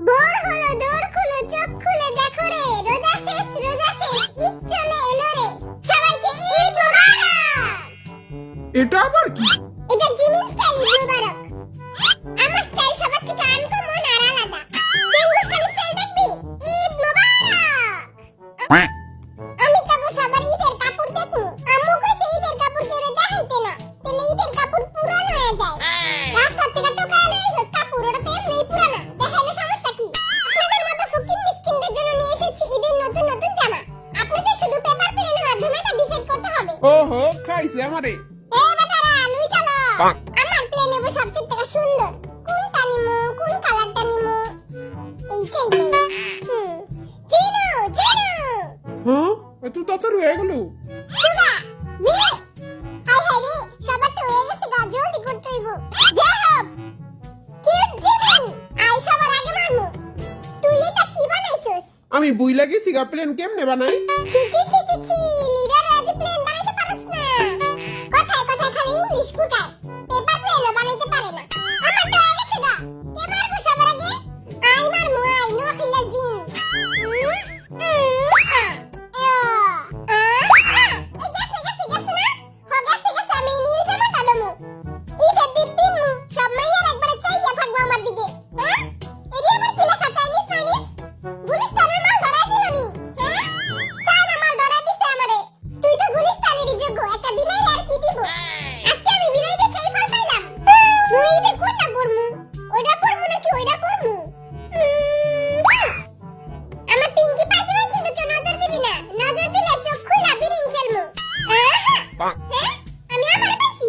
Bore হলো দোর খুলো চোখ খুলে দেখো রে রোজা শেষ ঈদ চলে এলো রে সবাইকে ঈদ মোবারক। এটা আবার কি? এটা জিমিন স্টাইল ঈদ মোবারক। আমার স্টাইল সবার থেকে আনকমন আর আলাদা। চেঙ্গুস খান স্টাইল দেখবি ঈদ মোবারক। আমি তো সবার ঈদের কাপড় দেখু। আম্মু কইছে ঈদের কাপড় কেউ দেখাইতে না, তাহলে ঈদের কাপড় পুরানো হয়ে যায়। রাস্তা থেকে টোকায় লইছস কাপড়, ওটা তো এমনি পুরানো, দেখাইলে সমস্যা কি? আপনাদের মতো ফকির মিসকিনদের জন্য নিয়ে এসেছি ঈদের নতুন নতুন জামা। আপনাদের শুধু পেপার প্লেনের মাধ্যমে তা ডিসাইড করতে হবে। ওহো খাইছে আমারে। এ বেটারা লুই চলো। আমার প্লেন নেব সবচেয়ে থেকে সুন্দর। কোনটা নিমু, কোন কালারটা নিমু? এইটাই নেই। চিনু হ্যাঁ এত তাড়াতাড়ি হয়ে গেল? সুগা রে হাই হাই রে সবারটা হয়ে গেছে গা, জলদি করতে হইব। জাহাব কিউট জিমেন আই সবার আগে মারমু। তুই এটা কি বানাইছস? আমি বুইলা গেছি গা প্লেন কেমনে বানাই। ছি লিডার আজ প্লেন বানাইতে পারছ না। কথায় কথায় খালি ইংলিশ ফুটায়, পেপার প্লেনও বানাইতে পারে না। আমার তো হয়ে গেছে গা, কে মারবো সবার আগে? আই মারমু, আই নোয়াখিলা জিন। আমি নীল জামাটা নেবো। ঈদের দিন পিনমু, সব মাইয়ার একবারে চাইয়া থাকবো আমার দিকে। হ্যাঁ এরি আবার কি লেখা চাইনিজ মাইনিজ? গুলিস্তানের মাল ধরাই দিলনি? হ্যাঁ চায়না মাল ধরাই দিছে আমারে। তুই তো গুলিস্তানেরই যোগ্য, একটা বিলাই আর কি দিব? আজকে আমি বিলাই দেখেই ফল পাইলাম। মুই ঈদের কোনটা পরমু? ওইটা পরমু নাকি ওইটা পরমু? আমার পিঙ্কি পাইজামায় কিন্তু কেউ নজর দিবি না, নজর দিলে চোখ খুইলা বিরিং খেলমু। হ্যাঁ আমি আমারে পাইছি।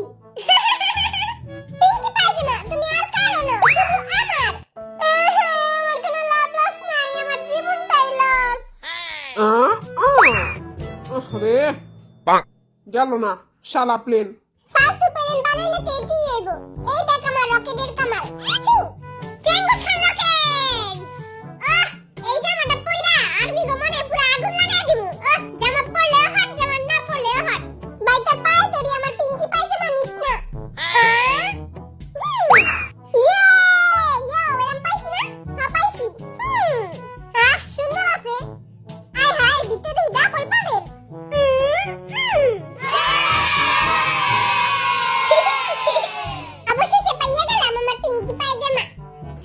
পিঙ্কি পাইজামা তুমি আর কারো না, শুধু আমার। আমার কোনো লাভ লস নাই, আমার জীবনটাই লস। আরে গেল না শালা প্লেন। ফালতু প্লেন বানাইলে তো এটি হইব। এই দেখ আমার রকেটের কামাল। ছু চেঙ্গুস খান রকেটস। এই জামাটা পইরা আর্মি গো মনে পুরো আগুন লাগাই দিমু। জামা পরলে হট, জামা না পরলে হট। বাইটা পায়ে ধরি আমার পিঙ্কি পায়জামা নিস না। এরম পাইছি না? হ্যাঁ পাইছি। সুন্দর আছে। আয় হায় ভিতরে ডাবল পাড়ের। অবশেষে পাইয়া গেলাম আমার পিঙ্কি পায়জামা।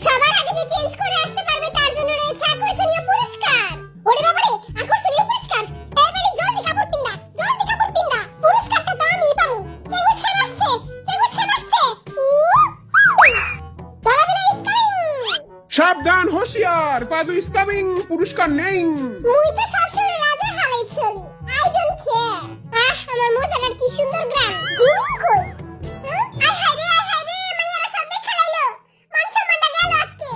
সবার আগে যে চেঞ্জ করে আসতে পারবে তার জন্য রয়েছে আকর্ষণীয় পুরস্কার। ওরে বাবারে আকর্ষণীয় পুরস্কার! এবারে জলদি কাপড় পিন্দা, জলদি কাপড় পিন্দা। পুরস্কারটা তো আমিই পাবো। চেঙ্গুস খান আসছে, চেঙ্গুস খান আসছে। দলাবিলা ইজ কামিং। সাবধান হোশিয়ার, পাদু ইজ কামিং, পুরস্কার নেই। মুই তো সবসময় রাজার হালে চলি। I don't care. আমার মোজাটার কি সুন্দর গ্রাম। জিমিন কই? আয় হায় রে মাইয়ারা সব দেখা লাইলো। মান সম্মানটা গেল আজকে।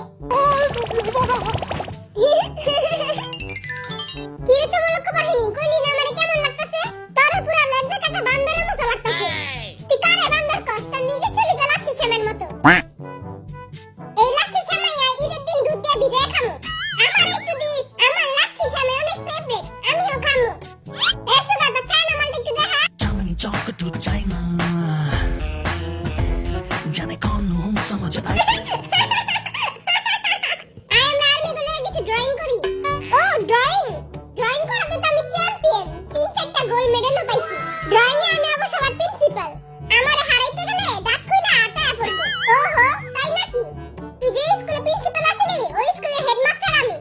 কি রে চমলক্ষ বাহিনী, কইলি না আমারে কেমন লাগতাছে? তোরে পুরা লেজা কাটা বান্দরের মতো লাগতাছে। তুই কারে বান্দর কস? তোর নিজে চলে যা লাচ্ছি শ্যামের মতো। এই লাচ্ছি শ্যামাইয়া ঈদের দিন দুধ দিয়ে ভিজায় খামু। আমার একটু দিস, আমার লাচ্ছি শ্যামে অনেক ফেভারিট, আমিও খামু। এসো দাদা চায়না মালটা একটু দেখা। चांदनी चौक टू चाइना जाने कौन हूँ समझ आई আমরা আর্মি গুলোর কিছু ড্রয়িং করি। ও ড্রয়িং করাতে তো আমি চ্যাম্পিয়ন। 3-4টা গোল্ড মেডেলও পাইছি। ড্রয়িং এ আমি অবশ্য সবার প্রিন্সিপাল। আমারে হারাইতে গেলে দাঁত খুইলা আটায়া পড়বো। ওহো তাই নাকি? তুই যে স্কুলে প্রিন্সিপাল আছিলি ওই স্কুলের হেডমাস্টার আমি।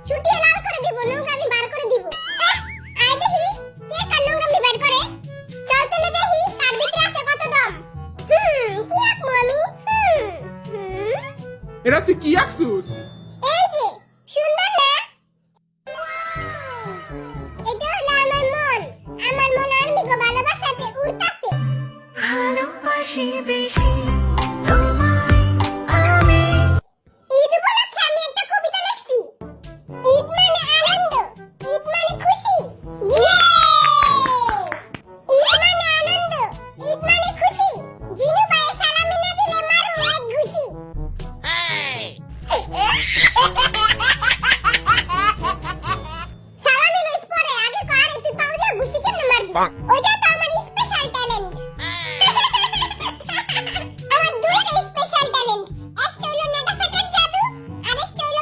ছুটি লাল করে দিব, নোংরামি বার করে দিব। আয় দেখি কে কার নোংরামি বার করে। চল তেলে দেখি তার ভিতরে আছে কত দম। কি আঁকবো আমি? এরা তুই কি আঁকছুস? এই যে সুন্দর না? এটা হলো আমার মন। আমার মন আর্মিকে ভালোবাসাতে উড়তাছে। ভালোবাসি বেশি তোমায় আমি ঈদ উপলক্ষে আমি একটা কবিতা লিখছি। ঈদ মানে আনন্দ, ঈদ মানে খুশি। ইয়ে! ঈদ মানে আনন্দ, ঈদ মানে খুশি। জিনু ভাই সালামি না দিলে মারু এক ঘুষি। সালামি লইস পরে আগে কর, তুই পাউজা ঘুষি কেমনে মারবি? ওইটা তো আমার স্পেশাল ট্যালেন্ট। আমার দুইটা স্পেশাল ট্যালেন্ট। একটা হলো নেগা ফাটার জাদু, আরেকটা হলো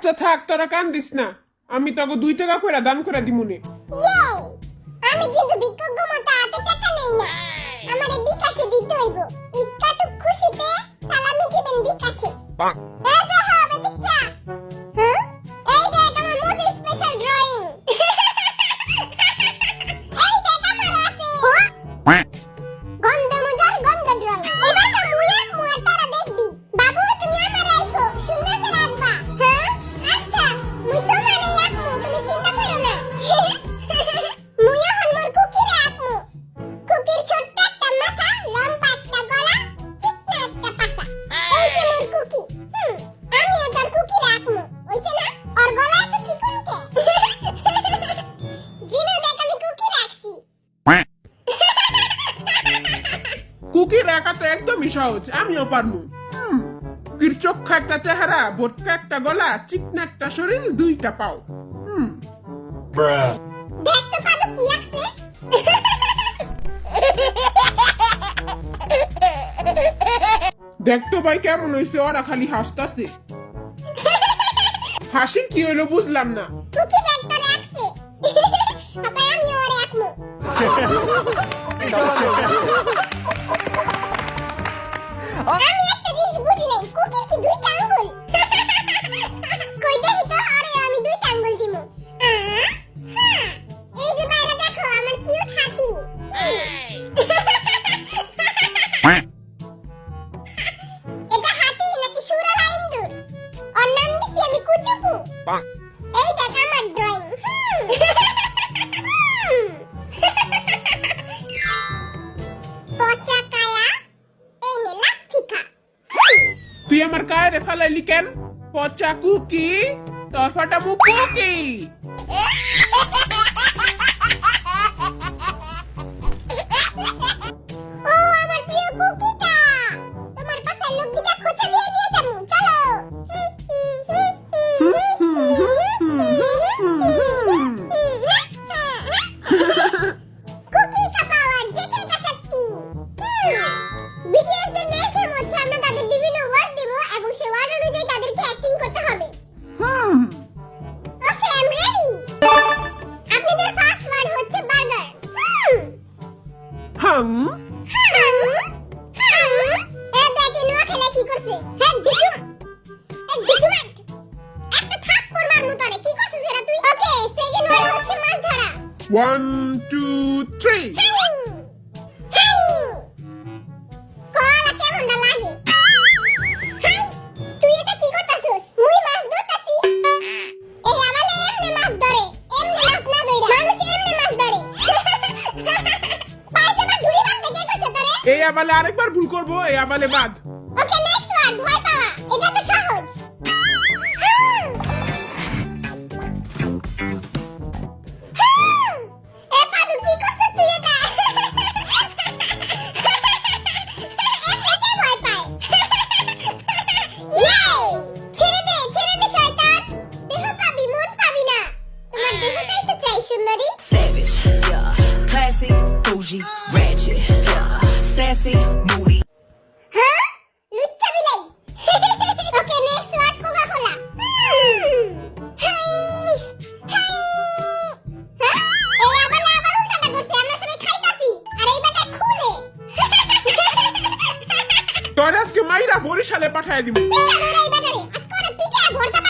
আচ্ছা থাক, তোরা কান্দিস না, আমি তোকে 2 টাকা করে দান করে দিমুনে। ইয়ে আমি কিন্তু বিজ্ঞ মতো হাতে টাকা নেই না, আমারে বিকাশে দিতে হইব। ইক্কাটুক খুশিতে সালামি দিবেন বিকাশে। এই যে হবে দিচ্ছা, হ্যাঁ এই দেখ আমার মোটে স্পেশাল ড্রয়িং। এই দেখ আমার আছে গন্ধ মজার গন্ধ ড্রয়িং। এবার তো মুয়ার তারা দেখবি। বাবু তুমি আমার রাখো, সুন্দর করে রাখবা। হ্যাঁ আচ্ছা মুই তোমারে রাখবো, তুমি চিন্তা করো না। মুই এখন মোর কুকির রাখবো। কুকির ছোট্ট একটা মাথা, লম্বা একটা গলা, চিকনা একটা পাছা। এই যে মোর কুকি। আমি এটার কুকি রাখবো, হইছে না? আর গলা এত চিকন কে? জিনু দেখ আমি কুকি রাখছি। কুকি রাখা তো একদমই সহজ, আমিও পারমু। কুকির চোখা একটা চেহারা, বোটকা একটা গলা, চিকনা একটা শরীর, 2টা পাও। দেখ তো পাদু কি আঁকছে। দেখ তো ভাই কেমন হইছে, ওরা খালি হাসতাছে। হাসি কি হইলো বুঝলাম না। কুকি দেখ তো রাখছে। আবার আমি ওরে রাখবো। আমি একটা জিনিস বুঝি নাই, কুকির কি 2টা আঙ্গুল? কই দেখি তো, আরে আমি 2টা আঙ্গুল দিমু। হ্যাঁ এই যে বাইরে দেখো আমার কিউট হাতি। এটা হাতি নাকি সুরালা ইন্দুর? ওর নাম দিছি আমি কুচুকু। এই দেখ আমার ড্রয়িং। পচা কায়া এনে লাথি খা। তুই আমার কায়রে ফেলাইলি কেন? পচা কুকি, তোর ফাটা মুখ কুকি। ও আমার প্রিয় কুকিটা, তোমার পাশে লুকিটা খোঁচা দিয়ে নিয়ে যাবো, চলো। কুকি কা পাওয়ার, জেকে কা শক্তি। বিটিএস এর নেক্সট গেম হচ্ছে আমরা তাদের বিভিন্ন ওয়ার্ড দেব এবং সেই ওয়ার্ড অনুযায়ী তাদেরকে অ্যাক্টিং করতে হবে। Okay I am ready. আপনাদের ফার্স্ট ওয়ার্ড হচ্ছে বার্গার। হাম এই দেখেন ও খেলা কি করছে। হ্যাঁ ডিসুম, এই ডিসুমাইট একটা থাপ্পড় মারমু তোরে। কি করছিস এরা তুই? ওকে সেকেন্ড ওয়ার্ড হচ্ছে মাছ ধরা। 1 2 3। কলা কেমনটা লাগে? হাই তুই এটা কি করতাছিস? মুই মাছ ধরতাছি। এই আবালে এমনে মাছ ধরে, এমনে মাছ না ধইরা মানুষ এমনে মাছ ধরে। পাইতে বা ঢুড়ি বাঁধতে কে কইছে তোরে? এই আবালে আরেকবার ভুল করবো, এই আবালে বাদ। ওকে নেক্সট ওয়ার্ড ভয় পাওয়া। এটা তো সহজ। এ পাদু কি করছিস তুই এটা? এমনে কে ভয় পায়? ইয়ে! ছেড়ে দে শয়তান। দেহ পাবি, মন পাবি না। তোমার দেহটাই তো চাই সুন্দরী। Savage, yeah. Classy, bougie, ratchet, yeah. Sassy, moody. হ্যাঁ? লুচ্চা বিলাই। Okay next word Coca Cola. Hi! হ্যাঁ? এই আবার উল্টাটা করছে, আমরা সবাই খাইতাছি। আর এই বেটা খুলে। তোর আজকে মাইরা বরিশালে পাঠায় দিব। পিঠা ধরে এই বেটারে। আজকে ওরে পিঠা ভর্তা